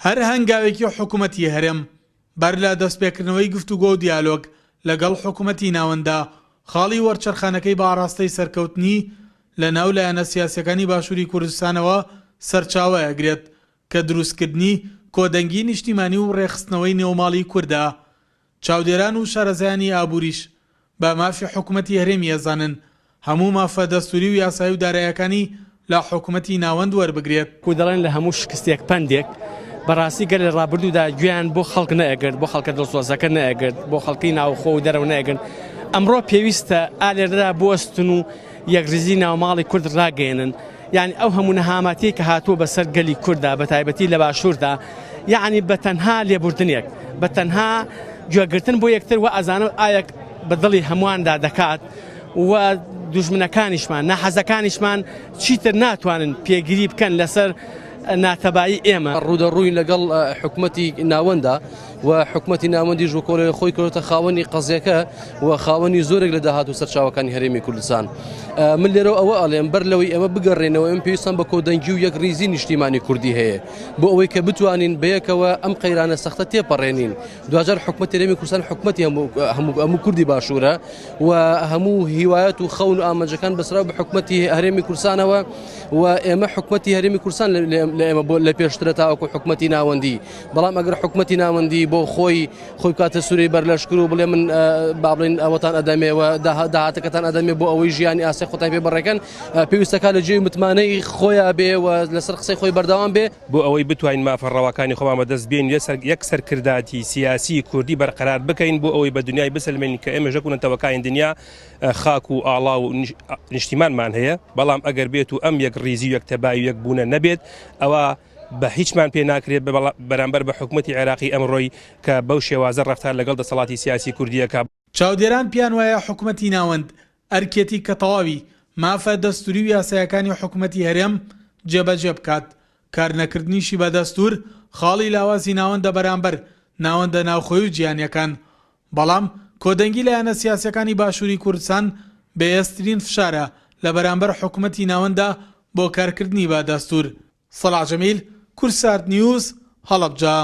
هەر هەنگاوێکی حکوومەتی هەرێم بەر لە دەستپێکردنەوەی گفتوگۆ و دیالۆگ لەگەڵ حکوومەتی ناوەندە خاڵی وەرچەرخانەکەی باڕاستەی سەرکەوتنی لە ناو لایەنە سیاسەکانی باشووری کوردستانەوە سەرچاوە ئەگرێت کە دروستکردنی کۆدەنگی نیشتیمانی و ڕێخستنەوەی نێوماڵی کووردە. چاودێران و شارەزایانی ئابووریش بە مافی حکوومەتی هەرێمی ئەزانن هەموو مافە دەستوری و یاسایی و دارایەکانی لە حکوومەتی ناوەند وەربگرێت. کو دەڵێن لە هەموو شکستێک پندێک بەڕاستی گەل لە ڕابردوودا گویان بۆ خەڵک نەئەگرت، بۆ خەڵکە دڵسۆزەکە نەئەگرت، بۆ خەڵکی ناوخۆ و دەرەوە نەئەگرن. ئەمڕۆ پێویستە ئالێردا بوەستن و یەکریزی ناوماڵی کورد ڕاگەێنن. یعنی ئەو هەموو نەهامەتی کە هاتووە بەسەر گەلی کووردا بە تایبەتی لە باشووردا، یعنی بە تەنها لێبوردنێک، بە تەنها گوێگرتن بۆ یەکتر و ئەزانە ئایا بە دڵی هەموواندا دەکات و دوژمنەکانیشمان ناحەزەکانیشمان چیتر ناتوانن پێگیری بکەن لەسەر ناتەبایی ئێمە. ڕوودەڕووی لەگەڵ حکوومەتی ناوەندە و حکوومەتی ناوەندیش وەکۆڵی خۆی کردوتە خاوەنی قەزیەکە و خاوەنی زۆرێک لە داهات و سەرچاوەکانی هەرێمی کوردستان. من لێرە ئەوە ئەڵێم بەر لەوەی ئەمە بگەڕێنەوە ئەم پێویستان بە کۆدەنگی و یەک ریزی نیشتیمانی کوردی هەیە بۆ ئەوەی کە بتوانین بەیەکەوە ئەم قەیرانە سەختە تێپەڕێنین. دوجار حکوومەتی هەرێمی کوردستان حکوومەتی هەموو کوردی باشوورە و هەموو هیوایەت و خەون و ئامانجەکان بەسراو بە حکوومەتی هەرێمی کوردستانەوە و ئێمە حکوومەتی هەرێمی کوردستان لە ئێمە بۆ لە پێشترە تاوەکو حکوومەتی ناوەندی. بەڵام ئەگەر حکوومەتی ناوەندی بۆ خۆی بکاتە سوورەی بەرلەشکر و بڵێ من با بڵێن ئەوەتان ئەدەمێەوە داهاتەکەتان ئەدەمێ بۆ ئەوەی ژیانی ئاسای خۆتان پێ بەڕێکەن، پێویستەکە لە جێی متمانەی خۆیان بێ و لەسەر قسەی خۆی بەردەوام بێ بۆ ئەوەی بتوانین مافەڕەوەکانی خۆمان بەدەست بێن یەک سەرکرداتی سیاسی کوردی بەرقەرار بکەین بۆ ئەوەی بە دنیای بسلمێنین کە ئێمە ژەکوونەتەوەکانی دنیا خاک و ئاڵا و نیشتیمانمان هەیە. بەڵام ئەگەر بێت و ئەم یەک ریزی و یەک تەبایی و یەک بوونە نەبێت ئەوە بە هیچمان پێ ناکرێت بەرامبەر بە حکوومەتی عێراقی ئەمڕۆی کە بەو شێوازە ڕەفتار لەگەڵ دەسەڵاتی سیاسی کوردیەکە. چاودێران پیان وایە حکوومەتی ناوەند ئەرکێتی کە تەواوی مافە دەستوری و یاسایەکانی حکوومەتی هەرێم جێبەجێ بکات. کارنەکردنیشی بە دەستور خاڵی لاوازی ناوەندە بەرامبەر ناوەندە ناوخۆی و جیهانیەکان. بەڵام کۆدەنگی لایەنە سیاسەکانی باشووری کوردستان بەهێزترین فشارە لە بەرامبەر حکوومەتی ناوەندە بۆ کارکردنی بە دەستور. سەلاح جەمیل، کورسات نیوز، هەڵەبجە.